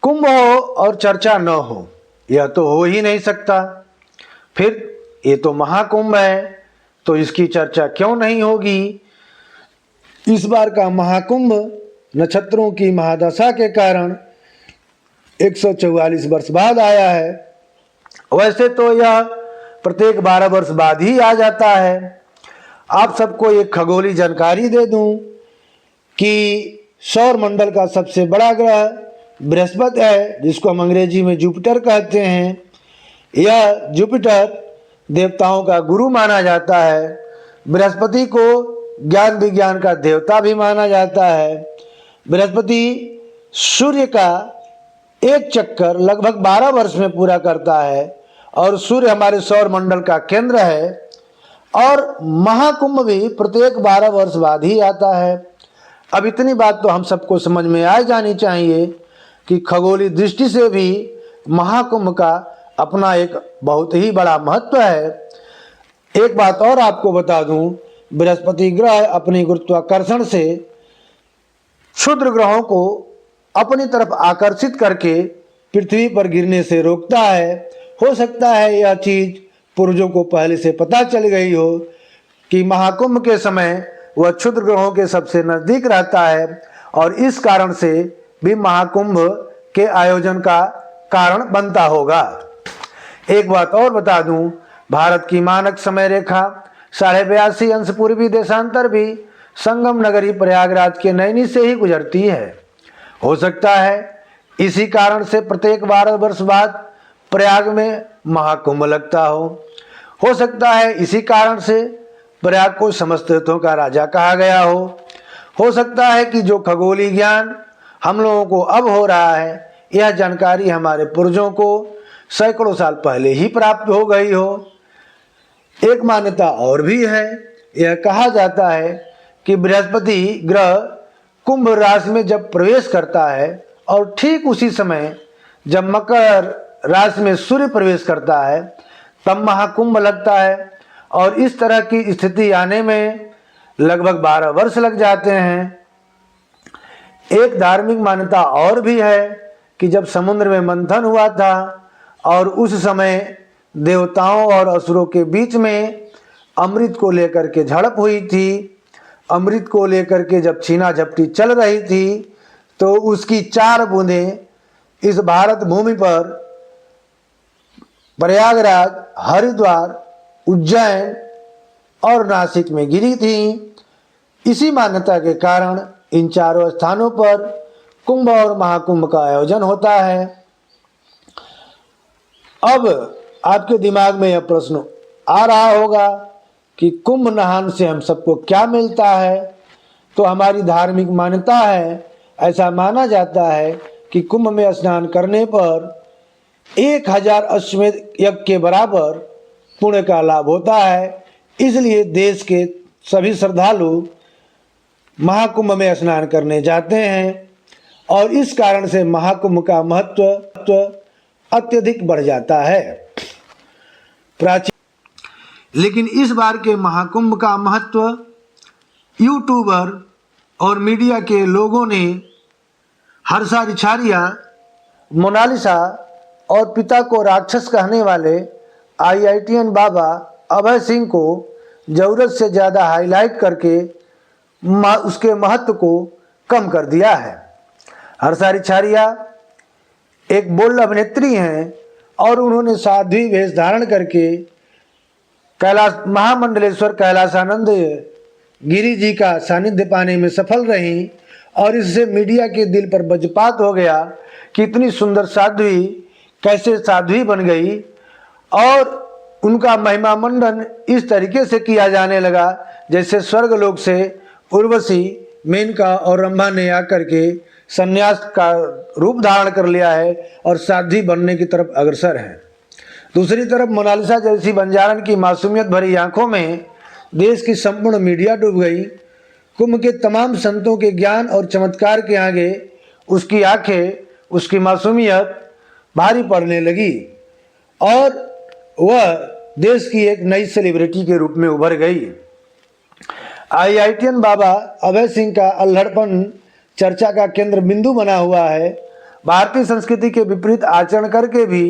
कुंभ हो और चर्चा न हो, यह तो हो ही नहीं सकता। फिर ये तो महाकुंभ है, तो इसकी चर्चा क्यों नहीं होगी। इस बार का महाकुंभ नक्षत्रों की महादशा के कारण 144 वर्ष बाद आया है। वैसे तो यह प्रत्येक 12 वर्ष बाद ही आ जाता है। आप सबको एक खगोलीय जानकारी दे दूं कि सौर मंडल का सबसे बड़ा ग्रह बृहस्पति है, जिसको हम अंग्रेजी में जुपिटर कहते हैं। यह जुपिटर देवताओं का गुरु माना जाता है। बृहस्पति को ज्ञान विज्ञान का देवता भी माना जाता है। बृहस्पति सूर्य का एक चक्कर लगभग 12 वर्ष में पूरा करता है और सूर्य हमारे सौर मंडल का केंद्र है। और महाकुंभ भी प्रत्येक 12 वर्ष बाद ही आता है। अब इतनी बात तो हम सबको समझ में आ जानी चाहिए कि खगोलीय दृष्टि से भी महाकुंभ का अपना एक बहुत ही बड़ा महत्व है। एक बात और आपको बता दूं, बृहस्पति ग्रह अपनी गुरुत्वाकर्षण से क्षुद्र ग्रहों को अपनी तरफ आकर्षित करके पृथ्वी पर गिरने से रोकता है। हो सकता है यह चीज पूर्वजों को पहले से पता चल गई हो कि महाकुंभ के समय वह क्षुद्र ग्रहों के सबसे नजदीक रहता है और इस कारण से भी महाकुंभ के आयोजन का कारण बनता होगा। एक बात और बता दूं, भारत की मानक समय रेखा 82.5 अंश पूर्वी देशांतर भी संगम नगरी प्रयागराज के नैनी से ही गुजरती है। हो सकता है इसी कारण से प्रत्येक 12 वर्ष बाद प्रयाग में महाकुंभ लगता हो सकता है इसी कारण से प्रयाग को समस्त तीर्थों का राजा कहा गया हो सकता है कि जो खगोलीय ज्ञान हम लोगों को अब हो रहा है, यह जानकारी हमारे पूर्वजों को सैकड़ों साल पहले ही प्राप्त हो गई हो। एक मान्यता और भी है, यह कहा जाता है कि बृहस्पति ग्रह कुंभ राशि में जब प्रवेश करता है और ठीक उसी समय जब मकर राशि में सूर्य प्रवेश करता है, तब महाकुंभ लगता है। और इस तरह की स्थिति आने में लगभग 12 वर्ष लग जाते हैं। एक धार्मिक मान्यता और भी है कि जब समुद्र में मंथन हुआ था और उस समय देवताओं और असुरों के बीच में अमृत को लेकर के झड़प हुई थी, अमृत को लेकर के जब छीना झपटी चल रही थी, तो उसकी 4 बूंदें इस भारत भूमि पर प्रयागराज, हरिद्वार, उज्जैन और नासिक में गिरी थी। इसी मान्यता के कारण इन चारों स्थानों पर कुंभ और महाकुंभ का आयोजन होता है। अब आपके दिमाग में यह प्रश्न आ रहा होगा कि कुंभ नहान से हम सबको क्या मिलता है। तो हमारी धार्मिक मान्यता है, ऐसा माना जाता है कि कुंभ में स्नान करने पर 1000 अश्वमेध यज्ञ के बराबर पुण्य का लाभ होता है। इसलिए देश के सभी श्रद्धालु महाकुंभ में स्नान करने जाते हैं और इस कारण से महाकुंभ का महत्व अत्यधिक बढ़ जाता है। प्राचीन लेकिन इस बार के महाकुंभ का महत्व यूट्यूबर और मीडिया के लोगों ने हर्षा रिछारिया, मोनालिसा और पिता को राक्षस कहने वाले IITN बाबा अभय सिंह को जरूरत से ज़्यादा हाईलाइट करके उसके महत्व को कम कर दिया है। हर्षा रिछारिया एक बोल्ड अभिनेत्री हैं और उन्होंने साध्वी वेश धारण करके कैलाश महामंडलेश्वर कैलाशानंद गिरी जी का सानिध्य पाने में सफल रहीं और इससे मीडिया के दिल पर वज्रपात हो गया कि इतनी सुंदर साध्वी कैसे साध्वी बन गई। और उनका महिमा मंडन इस तरीके से किया जाने लगा जैसे स्वर्गलोक से उर्वशी, मेनका और रंभा ने आकर के संन्यास का रूप धारण कर लिया है और साध्वी बनने की तरफ अग्रसर है। दूसरी तरफ मोनालिसा जैसी बंजारन की मासूमियत भरी आंखों में देश की संपूर्ण मीडिया डूब गई। कुंभ के तमाम संतों के ज्ञान और चमत्कार के आगे उसकी आंखें, उसकी मासूमियत भारी पड़ने लगी और वह देश की एक नई सेलिब्रिटी के रूप में उभर गई। IITN बाबा अभय सिंह का अल्हड़पन चर्चा का केंद्र बिंदु बना हुआ है। भारतीय संस्कृति के विपरीत आचरण करके भी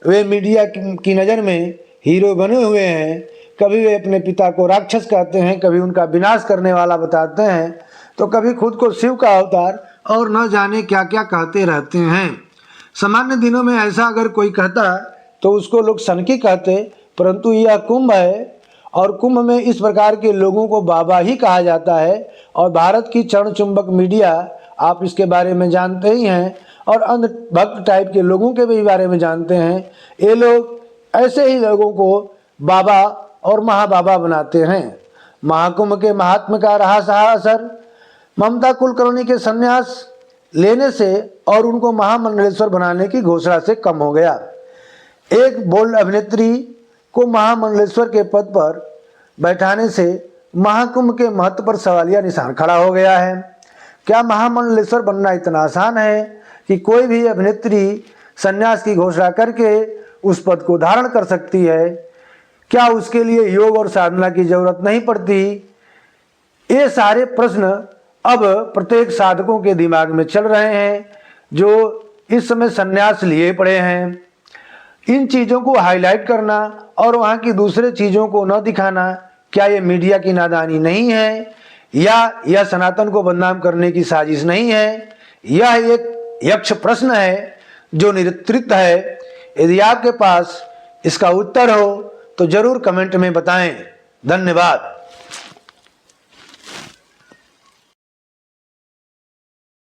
वे मीडिया की नज़र में हीरो बने हुए हैं। कभी वे अपने पिता को राक्षस कहते हैं, कभी उनका विनाश करने वाला बताते हैं, तो कभी खुद को शिव का अवतार और न जाने क्या क्या कहते रहते हैं। सामान्य दिनों में ऐसा अगर कोई कहता तो उसको लोग सनकी कहते, परंतु यह कुंभ है और कुंभ में इस प्रकार के लोगों को बाबा ही कहा जाता है। और भारत की चरण चुंबक मीडिया, आप इसके बारे में जानते ही हैं, और अंधभक्त टाइप के लोगों के भी बारे में जानते हैं। ये लोग ऐसे ही लोगों को बाबा और महाबाबा बनाते हैं। महाकुंभ के महात्मा का रहा सहा असर ममता कुलकर्णी के संन्यास लेने से और उनको महामंडलेश्वर बनाने की घोषणा से कम हो गया। एक बोल्ड अभिनेत्री को महामंडलेश्वर के पद पर बैठाने से महाकुंभ के महत्व पर सवालिया निशान खड़ा हो गया है। क्या महामंडलेश्वर बनना इतना आसान है कि कोई भी अभिनेत्री संन्यास की घोषणा करके उस पद को धारण कर सकती है? क्या उसके लिए योग और साधना की जरूरत नहीं पड़ती? ये सारे प्रश्न अब प्रत्येक साधकों के दिमाग में चल रहे हैं जो इस समय संन्यास लिए पड़े हैं। इन चीज़ों को हाईलाइट करना और वहाँ की दूसरे चीज़ों को न दिखाना, क्या ये मीडिया की नादानी नहीं है या यह सनातन को बदनाम करने की साजिश नहीं है? यह एक यक्ष प्रश्न है जो निरुत्तरित है। यदि आपके पास इसका उत्तर हो तो जरूर कमेंट में बताएं। धन्यवाद।